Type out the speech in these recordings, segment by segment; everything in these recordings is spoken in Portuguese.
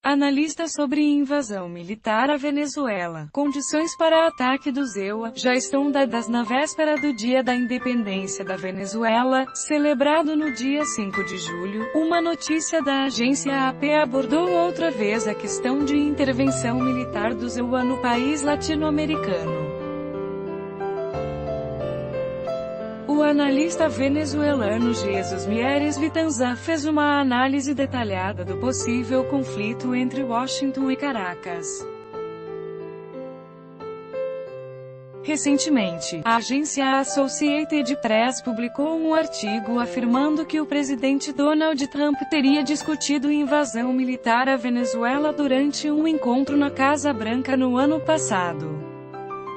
Analista sobre invasão militar à Venezuela. Condições para ataque dos EUA já estão dadas na véspera do Dia da Independência da Venezuela, celebrado no dia 5 de julho. Uma notícia da agência AP abordou outra vez a questão de intervenção militar dos EUA no país latino-americano. O analista venezuelano Jesus Mieres Vitanza fez uma análise detalhada do possível conflito entre Washington e Caracas. Recentemente, a agência Associated Press publicou um artigo afirmando que o presidente Donald Trump teria discutido invasão militar à Venezuela durante um encontro na Casa Branca no ano passado.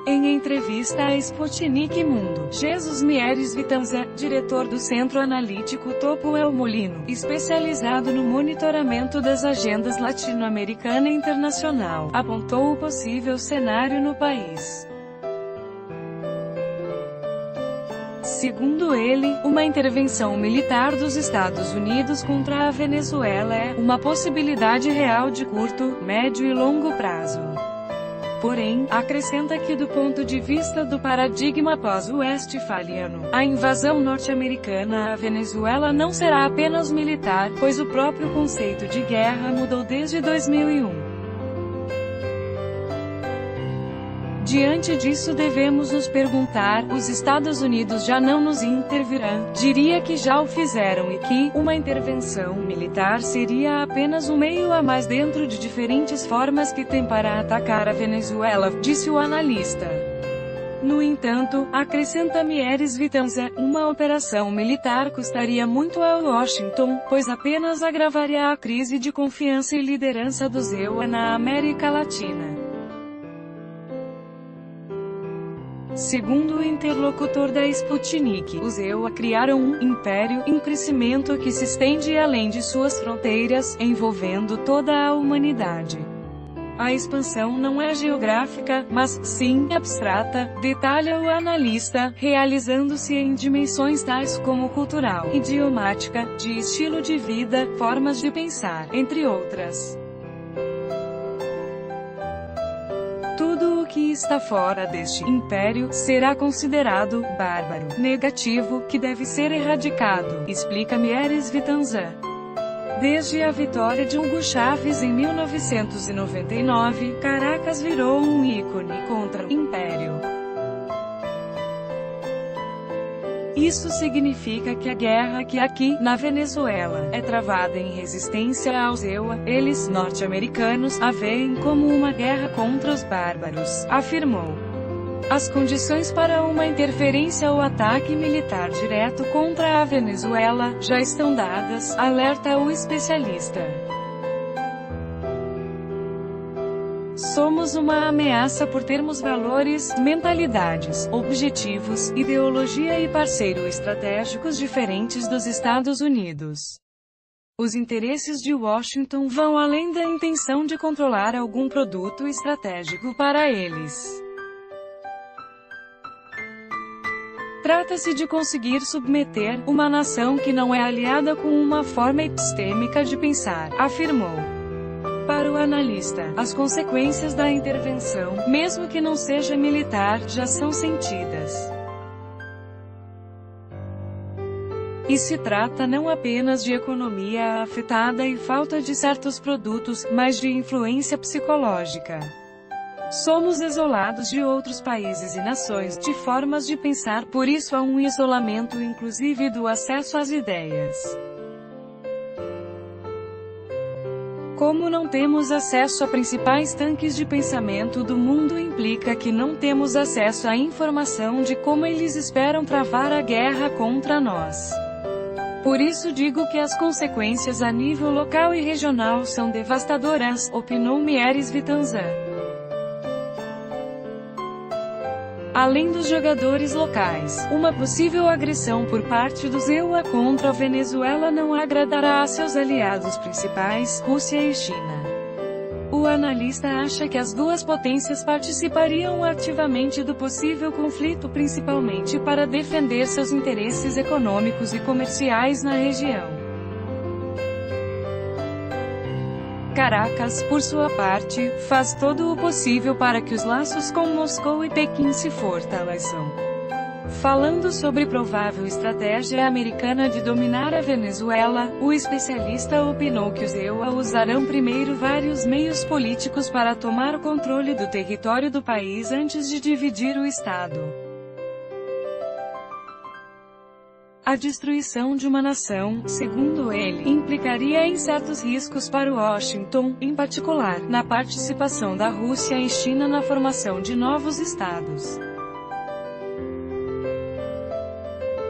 Em entrevista à Sputnik Mundo, Jesus Mieres Vitanza, diretor do Centro Analítico Topo El Molino, especializado no monitoramento das agendas latino-americana e internacional, apontou o possível cenário no país. Segundo ele, uma intervenção militar dos Estados Unidos contra a Venezuela é uma possibilidade real de curto, médio e longo prazo. Porém, acrescenta que do ponto de vista do paradigma pós-westfaliano, a invasão norte-americana à Venezuela não será apenas militar, pois o próprio conceito de guerra mudou desde 2001. Diante disso devemos nos perguntar, os Estados Unidos já não nos intervirão? Diria que já o fizeram e que uma intervenção militar seria apenas um meio a mais dentro de diferentes formas que tem para atacar a Venezuela, disse o analista. No entanto, acrescenta Mieres Vitanza, uma operação militar custaria muito a Washington, pois apenas agravaria a crise de confiança e liderança dos EUA na América Latina. Segundo o interlocutor da Sputnik, os EUA criaram um império em crescimento que se estende além de suas fronteiras, envolvendo toda a humanidade. A expansão não é geográfica, mas, sim, abstrata, detalha o analista, realizando-se em dimensões tais como cultural, idiomática, de estilo de vida, formas de pensar, entre outras. Tudo o que está fora deste império será considerado bárbaro, negativo, que deve ser erradicado, explica Mieres Vitanza. Desde a vitória de Hugo Chávez em 1999, Caracas virou um ícone contra o império. Isso significa que a guerra que aqui, na Venezuela, é travada em resistência aos EUA, eles, norte-americanos, a veem como uma guerra contra os bárbaros, afirmou. As condições para uma interferência ou ataque militar direto contra a Venezuela já estão dadas, alerta o especialista. Somos uma ameaça por termos valores, mentalidades, objetivos, ideologia e parceiro estratégicos diferentes dos Estados Unidos. Os interesses de Washington vão além da intenção de controlar algum produto estratégico para eles. Trata-se de conseguir submeter uma nação que não é aliada com uma forma epistêmica de pensar, afirmou. Para o analista, as consequências da intervenção, mesmo que não seja militar, já são sentidas. E se trata não apenas de economia afetada e falta de certos produtos, mas de influência psicológica. Somos isolados de outros países e nações, de formas de pensar, por isso há um isolamento inclusive do acesso às ideias. Como não temos acesso a principais tanques de pensamento do mundo implica que não temos acesso à informação de como eles esperam travar a guerra contra nós. Por isso digo que as consequências a nível local e regional são devastadoras, opinou Mieres Vitanza. Além dos jogadores locais, uma possível agressão por parte dos EUA contra a Venezuela não agradará a seus aliados principais, Rússia e China. O analista acha que as duas potências participariam ativamente do possível conflito principalmente para defender seus interesses econômicos e comerciais na região. Caracas, por sua parte, faz todo o possível para que os laços com Moscou e Pequim se fortaleçam. Falando sobre provável estratégia americana de dominar a Venezuela, o especialista opinou que os EUA usarão primeiro vários meios políticos para tomar o controle do território do país antes de dividir o Estado. A destruição de uma nação, segundo ele, implicaria em certos riscos para Washington, em particular, na participação da Rússia e China na formação de novos estados.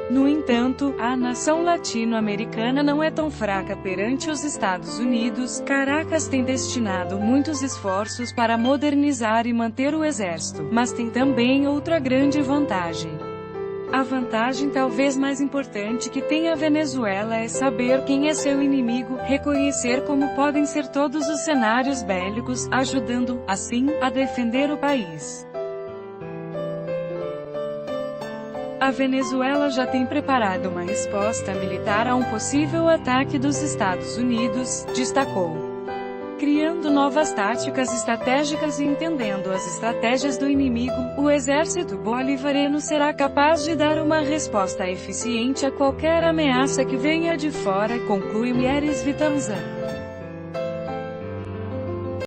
No entanto, a nação latino-americana não é tão fraca perante os Estados Unidos. Caracas tem destinado muitos esforços para modernizar e manter o exército, mas tem também outra grande vantagem. A vantagem talvez mais importante que tem a Venezuela é saber quem é seu inimigo, reconhecer como podem ser todos os cenários bélicos, ajudando, assim, a defender o país. A Venezuela já tem preparado uma resposta militar a um possível ataque dos Estados Unidos, destacou. Criando novas táticas estratégicas e entendendo as estratégias do inimigo, o exército bolivariano será capaz de dar uma resposta eficiente a qualquer ameaça que venha de fora, conclui Mieres Vitanza.